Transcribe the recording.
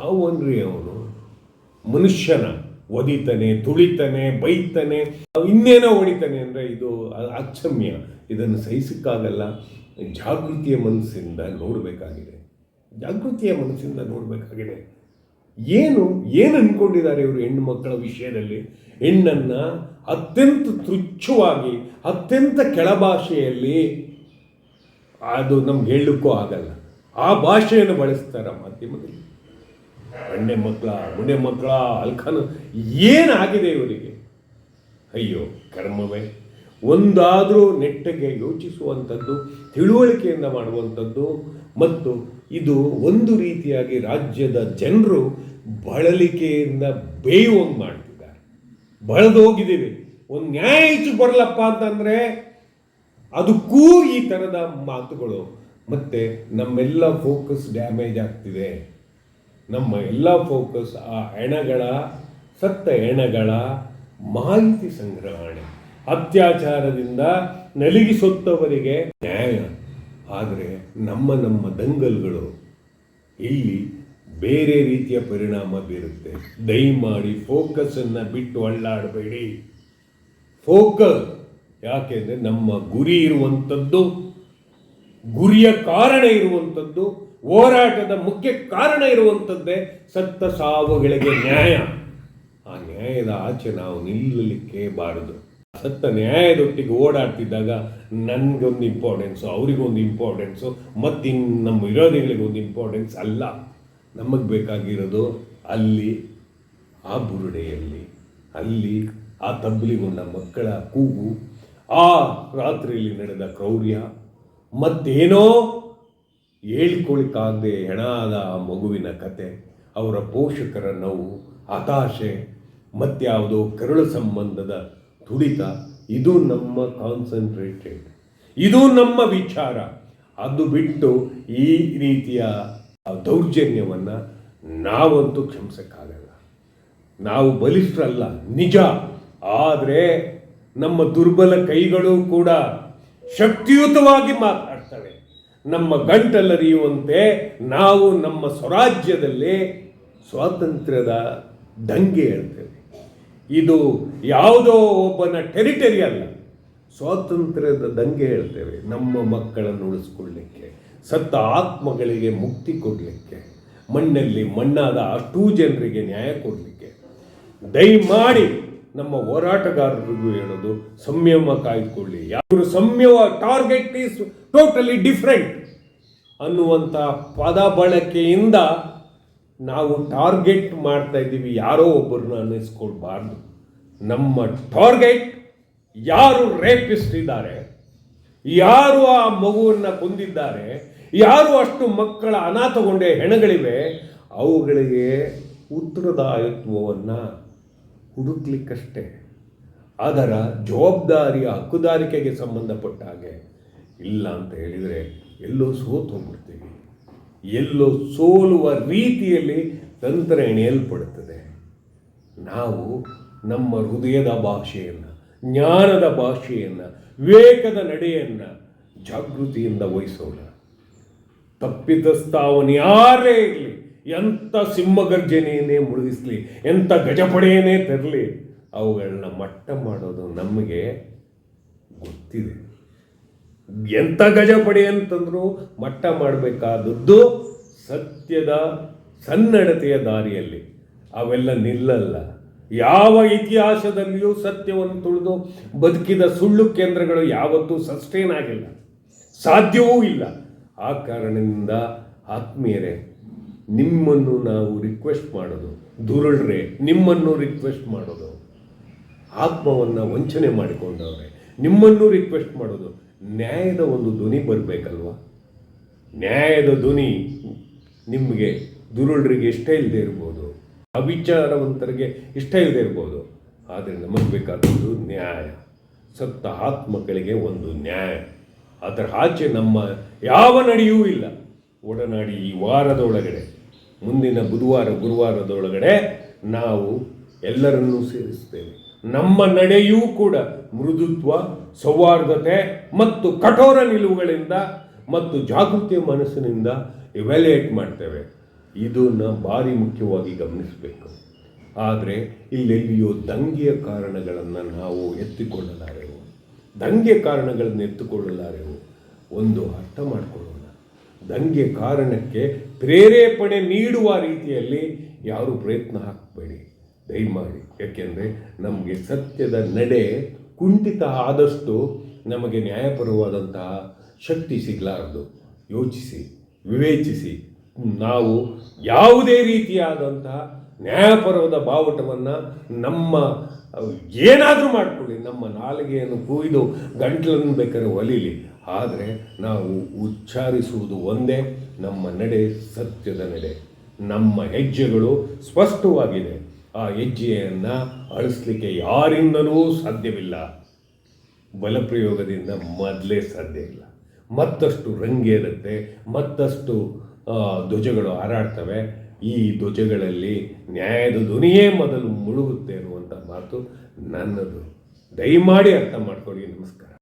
ಯಾವನ್ರಿ ಅವನು ಮನುಷ್ಯನ ಒದಿತಾನೆ, ತುಳಿತಾನೆ, ಬೈತಾನೆ, ಇನ್ನೇನೋ ಹೊಡಿತಾನೆ ಅಂದರೆ ಇದು ಅಕ್ಷಮ್ಯ. ಇದನ್ನು ಸಹಿಸಕ್ಕಾಗಲ್ಲ. ಜಾಗೃತಿಯ ಮನಸ್ಸಿಂದ ನೋಡಬೇಕಾಗಿದೆ. ಏನು ಅಂದ್ಕೊಂಡಿದ್ದಾರೆ ಇವರು ಹೆಣ್ಣು ಮಕ್ಕಳ ವಿಷಯದಲ್ಲಿ? ಹೆಣ್ಣನ್ನು ಅತ್ಯಂತ ತುಚ್ಛವಾಗಿ, ಅತ್ಯಂತ ಕೆಳಭಾಷೆಯಲ್ಲಿ, ಅದು ನಮ್ಗೆ ಹೇಳಲಿಕ್ಕೂ ಆಗಲ್ಲ, ಆ ಭಾಷೆಯನ್ನು ಬಳಸ್ತಾರೆ ಮಾಧ್ಯಮದಲ್ಲಿ. ಮುನೆ ಮಕ್ಕಳ ಅಲ್ಖಾನು ಏನಾಗಿದೆ ಇವರಿಗೆ? ಅಯ್ಯೋ ಕರ್ಮವೇ. ಒಂದಾದರೂ ನೆಟ್ಟಗೆ ಯೋಚಿಸುವಂಥದ್ದು, ತಿಳುವಳಿಕೆಯಿಂದ ಮಾಡುವಂಥದ್ದು. ಮತ್ತು ಇದು ಒಂದು ರೀತಿಯಾಗಿ ರಾಜ್ಯದ ಜನರು ಬಳಲಿಕೆಯಿಂದ ಬೇಯುವಂಗೆ ಮಾಡ್ತಿದ್ದಾರೆ. ಬಳದೋಗಿದ್ದೀವಿ. ಒಂದು ನ್ಯಾಯ ಹೆಚ್ಚು ಬರಲಪ್ಪ ಅಂತಂದರೆ ಅದಕ್ಕೂ ಈ ಥರದ ಮಾತುಗಳು. ಮತ್ತು ನಮ್ಮೆಲ್ಲ ಫೋಕಸ್ ಡ್ಯಾಮೇಜ್ ಆಗ್ತಿದೆ. ನಮ್ಮ ಎಲ್ಲ ಫೋಕಸ್ ಆ ಸತ್ತ ಹೆಣಗಳ ಮಾಹಿತಿ ಸಂಗ್ರಹಣೆ, ಅತ್ಯಾಚಾರದಿಂದ ನಲಿಗಿಸುತ್ತವರಿಗೆ ನ್ಯಾಯ. ಆದರೆ ನಮ್ಮ ದಂಗಲ್ಗಳು ಇಲ್ಲಿ ಬೇರೆ ರೀತಿಯ ಪರಿಣಾಮ ಬೀರುತ್ತೆ. ದಯಮಾಡಿ ಫೋಕಸನ್ನು ಬಿಟ್ಟು ಅಳ್ಳಾಡಬೇಡಿ. ಫೋಕಸ್ ಯಾಕೆಂದರೆ ನಮ್ಮ ಗುರಿ ಇರುವಂಥದ್ದು, ಗುರಿಯ ಕಾರಣ ಇರುವಂಥದ್ದು, ಹೋರಾಟದ ಮುಖ್ಯ ಕಾರಣ ಇರುವಂಥದ್ದೇ ಸತ್ತ ಸಾವುಗಳಿಗೆ ನ್ಯಾಯ. ಆ ನ್ಯಾಯದ ಆಚೆ ನಾವು ನಿಲ್ಲಲಿಕ್ಕೆ ಬಾರದು. ಸತ್ತ ನ್ಯಾಯದೊಟ್ಟಿಗೆ ಓಡಾಡ್ತಿದ್ದಾಗ ನನಗೊಂದು ಇಂಪಾರ್ಟೆನ್ಸು, ಅವರಿಗೊಂದು ಇಂಪಾರ್ಟೆನ್ಸು, ಮತ್ತಿನ್ನು ನಮ್ಮ ವಿರೋಧಿಗಳಿಗೊಂದು ಇಂಪಾರ್ಟೆನ್ಸ್ ಅಲ್ಲ. ನಮಗೆ ಬೇಕಾಗಿರೋದು ಅಲ್ಲಿ ಆ ಬುರುಡೆಯಲ್ಲಿ, ಅಲ್ಲಿ ಆ ತಬ್ಬಲಿಗೊಂಡ ಮಕ್ಕಳ ಕೂಗು, ಆ ರಾತ್ರಿಯಲ್ಲಿ ನಡೆದ ಕ್ರೌರ್ಯ, ಮತ್ತೇನೋ ಹೇಳಿಕೊಳ್ಳಿಕ್ಕಾಗದೆ ಹೆಣಾದ ಆ ಮಗುವಿನ ಕತೆ, ಅವರ ಪೋಷಕರ ನೋವು, ಹತಾಶೆ, ಮತ್ಯಾವುದೋ ಕರುಳ ಸಂಬಂಧದ ತುಡಿತ. ಇದು ನಮ್ಮ ಕಾನ್ಸಂಟ್ರೇಟೆಡ್, ಇದು ನಮ್ಮ ವಿಚಾರ. ಅದು ಬಿಟ್ಟು ಈ ರೀತಿಯ ದೌರ್ಜನ್ಯವನ್ನು ನಾವಂತೂ ಕ್ಷಮಿಸಕ್ಕಾಗಲ್ಲ. ನಾವು ಬಲಿಷ್ಠರಲ್ಲ ನಿಜ, ಆದರೆ ನಮ್ಮ ದುರ್ಬಲ ಕೈಗಳು ಕೂಡ ಶಕ್ತಿಯುತವಾಗಿ ಮಾತಾಡ್ತವೆ. ನಮ್ಮ ಗಂಟಲರಿಯುವಂತೆ ನಾವು ನಮ್ಮ ಸ್ವರಾಜ್ಯದಲ್ಲಿ ಸ್ವಾತಂತ್ರ್ಯದ ದಂಗೆ ಹೇಳ್ತೇವೆ. ಇದು ಯಾವುದೋ ಒಬ್ಬನ ಟೆರಿಟರಿ ಅಲ್ಲ, ಸ್ವಾತಂತ್ರ್ಯದ ದಂಗೆ ಹೇಳ್ತೇವೆ. ನಮ್ಮ ಮಕ್ಕಳನ್ನು ಉಳಿಸ್ಕೊಳ್ಳಿಕ್ಕೆ, ಸತ್ತ ಆತ್ಮಗಳಿಗೆ ಮುಕ್ತಿ ಕೊಡಲಿಕ್ಕೆ, ಮಣ್ಣಲ್ಲಿ ಮಣ್ಣಾದ ಅಷ್ಟೂ ಜನರಿಗೆ ನ್ಯಾಯ ಕೊಡಲಿಕ್ಕೆ. ದಯಮಾಡಿ ನಮ್ಮ ಹೋರಾಟಗಾರರಿಗೂ ಹೇಳೋದು, ಸಂಯಮ ಕಾಯ್ದುಕೊಳ್ಳಿ. ಯಾರು ಸಂಯಮ, ಟಾರ್ಗೆಟ್ ಈಸ್ ಟೋಟಲಿ ಡಿಫ್ರೆಂಟ್ ಅನ್ನುವಂಥ ಪದ ಬಳಕೆಯಿಂದ ನಾವು ಟಾರ್ಗೆಟ್ ಮಾಡ್ತಾ ಇದ್ದೀವಿ. ಯಾರೋ ಒಬ್ಬರನ್ನ ಅನ್ನಿಸ್ಕೊಳ್ಬಾರ್ದು. ನಮ್ಮ ಟಾರ್ಗೆಟ್ ಯಾರು ರೇಪಿಸ್ಟ್ ಇದ್ದಾರೆ, ಯಾರು ಆ ಮಗುವನ್ನು ಕೊಂದಿದ್ದಾರೆ, ಯಾರು ಅಷ್ಟು ಮಕ್ಕಳ ಅನಾಥಗೊಂಡೆ ಹೆಣಗಳಿವೆ, ಅವುಗಳಿಗೆ ಉತ್ತರದಾಯಿತ್ವವನ್ನು ಹುಡುಕ್ಲಿಕ್ಕಷ್ಟೇ. ಅದರ ಜವಾಬ್ದಾರಿಯ ಹಕ್ಕುದಾರಿಕೆಗೆ ಸಂಬಂಧಪಟ್ಟ ಹಾಗೆ ಇಲ್ಲ ಅಂತ ಹೇಳಿದರೆ ಎಲ್ಲೋ ಸೋತು ಹೋಗ್ಬಿಡ್ತೀವಿ. ಎಲ್ಲೋ ಸೋಲುವ ರೀತಿಯಲ್ಲಿ ತಂತ್ರ ಎಣೆಯಲ್ಪಡುತ್ತದೆ. ನಾವು ನಮ್ಮ ಹೃದಯದ ಭಾಷೆಯನ್ನು, ಜ್ಞಾನದ ಭಾಷೆಯನ್ನು, ವಿವೇಕದ ನಡೆಯನ್ನು ಜಾಗೃತಿಯಿಂದ ವಹಿಸೋಣ. ತಪ್ಪಿತಸ್ಥ ಅವನು ಯಾರೇ ಇರಲಿ, ಎಂಥ ಸಿಂಹಗರ್ಜನೆಯನ್ನೇ ಮುಳುಗಿಸ್ಲಿ, ಎಂಥ ಗಜಪಡೆಯನ್ನೇ ತರಲಿ, ಅವುಗಳನ್ನ ಮಟ್ಟ ಮಾಡೋದು ನಮಗೆ ಗೊತ್ತಿದೆ. ಎಂಥ ಗಜಪಡೆ ಅಂತಂದರೂ ಮಟ್ಟ ಮಾಡಬೇಕಾದದ್ದು ಸತ್ಯದ ಸನ್ನಡತೆಯ ದಾರಿಯಲ್ಲಿ. ಅವೆಲ್ಲ ನಿಲ್ಲಲ್ಲ. ಯಾವ ಇತಿಹಾಸದಲ್ಲಿಯೂ ಸತ್ಯವನ್ನು ತುಳಿದು ಬದುಕಿದ ಸುಳ್ಳು ಕೇಂದ್ರಗಳು ಯಾವತ್ತೂ ಸಸ್ಟೇನ್ ಆಗಿಲ್ಲ, ಸಾಧ್ಯವೂ ಇಲ್ಲ. ಆ ಕಾರಣದಿಂದ ಆತ್ಮೀಯರೇ, ನಿಮ್ಮನ್ನು ನಾವು ರಿಕ್ವೆಸ್ಟ್ ಮಾಡೋದು, ದುರುಳ್ರೆ ನಿಮ್ಮನ್ನು ರಿಕ್ವೆಸ್ಟ್ ಮಾಡೋದು, ಆತ್ಮವನ್ನು ವಂಚನೆ ಮಾಡಿಕೊಂಡವ್ರೆ ನಿಮ್ಮನ್ನು ರಿಕ್ವೆಸ್ಟ್ ಮಾಡೋದು, ನ್ಯಾಯದ ಒಂದು ಧ್ವನಿ ಬರಬೇಕಲ್ವ. ನ್ಯಾಯದ ಧ್ವನಿ ನಿಮಗೆ ದುರುಳರಿಗೆ ಇಷ್ಟ ಇಲ್ಲದೆ ಇರ್ಬೋದು, ಅವಿಚಾರವಂತರಿಗೆ ಇಷ್ಟ ಇಲ್ಲದೆ ಇರ್ಬೋದು, ಆದರೆ ನಮಗೆ ಬೇಕಾದದ್ದು ನ್ಯಾಯ. ಸತ್ತ ಆತ್ಮಗಳಿಗೆ ಒಂದು ನ್ಯಾಯ. ಅದರ ಆಚೆ ನಮ್ಮ ಯಾವ ನಡೆಯೂ ಇಲ್ಲ. ಒಡನಾಡಿ ಈ ವಾರದೊಳಗಡೆ, ಮುಂದಿನ ಬುಧವಾರ ಗುರುವಾರದೊಳಗಡೆ ನಾವು ಎಲ್ಲರನ್ನೂ ಸೇರಿಸ್ತೇವೆ. ನಮ್ಮ ನಡೆಯೂ ಕೂಡ ಮೃದುತ್ವ, ಸೌಹಾರ್ದತೆ ಮತ್ತು ಕಠೋರ ನಿಲುವುಗಳಿಂದ ಮತ್ತು ಜಾಗೃತಿಯ ಮನಸ್ಸಿನಿಂದ ಇವ್ಯಾಲ್ಯೂಯೇಟ್ ಮಾಡ್ತೇವೆ. ಇದನ್ನು ಭಾರಿ ಮುಖ್ಯವಾಗಿ ಗಮನಿಸಬೇಕು. ಆದರೆ ಇಲ್ಲೆಲ್ಲಿಯೋ ದಂಗೆಯ ಕಾರಣಗಳನ್ನು ನಾವು ಎತ್ತಿಕೊಳ್ಳಲಾರೆವು. ದಂಗೆ ಕಾರಣಗಳನ್ನು ಎತ್ತಿಕೊಳ್ಳಲಾರೆವು. ಒಂದು ಅರ್ಥ ಮಾಡಿಕೊಳ್ಳೋಣ, ದಂಗೆ ಕಾರಣಕ್ಕೆ ಪ್ರೇರೇಪಣೆ ನೀಡುವ ರೀತಿಯಲ್ಲಿ ಯಾರು ಪ್ರಯತ್ನ ಹಾಕಬೇಡಿ ದಯಮಾಡಿ. ಯಾಕೆಂದರೆ ನಮಗೆ ಸತ್ಯದ ನಡೆ ಕುಂಠಿತ ಆದಷ್ಟು ನಮಗೆ ನ್ಯಾಯಪರವಾದಂತಹ ಶಕ್ತಿ ಸಿಗಲಾರದು. ಯೋಚಿಸಿ, ವಿವೇಚಿಸಿ, ನಾವು ಯಾವುದೇ ರೀತಿಯಾದಂತಹ ನ್ಯಾಯಪರವಾದ ಬಾವುಟವನ್ನು ನಮ್ಮ ಏನಾದರೂ ಮಾಡಿಕೊಳ್ಳಿ, ನಮ್ಮ ನಾಲಿಗೆಯನ್ನು ಕುಯ್ದು ಗಂಟಲನ್ನು ಬೇಕಾದ್ರೆ ಒಲಿಲಿ, ಆದರೆ ನಾವು ಉಚ್ಚಾರಿಸುವುದು ಒಂದೇ, ನಮ್ಮ ನಡೆ ಸತ್ಯದ ನಡೆ. ನಮ್ಮ ಹೆಜ್ಜೆಗಳು ಸ್ಪಷ್ಟವಾಗಿದೆ. ಆ ಹೆಜ್ಜೆಯನ್ನು ಅಳಿಸ್ಲಿಕ್ಕೆ ಯಾರಿಂದಲೂ ಸಾಧ್ಯವಿಲ್ಲ. ಬಲಪ್ರಯೋಗದಿಂದ ಮೊದಲೇ ಸಾಧ್ಯ ಇಲ್ಲ. ಮತ್ತಷ್ಟು ರಂಗೇರುತ್ತೆ, ಮತ್ತಷ್ಟು ಧ್ವಜಗಳು ಹಾರಾಡ್ತವೆ. ಈ ಧ್ವಜಗಳಲ್ಲಿ ನ್ಯಾಯದ ಧ್ವನಿಯೇ ಮೊದಲು ಮುಳುಗುತ್ತೆ ಅನ್ನುವಂಥ ಮಾತು ನನ್ನದು. ದಯಮಾಡಿ ಅರ್ಥ ಮಾಡ್ಕೊಳ್ಳಿ. ನಮಸ್ಕಾರ.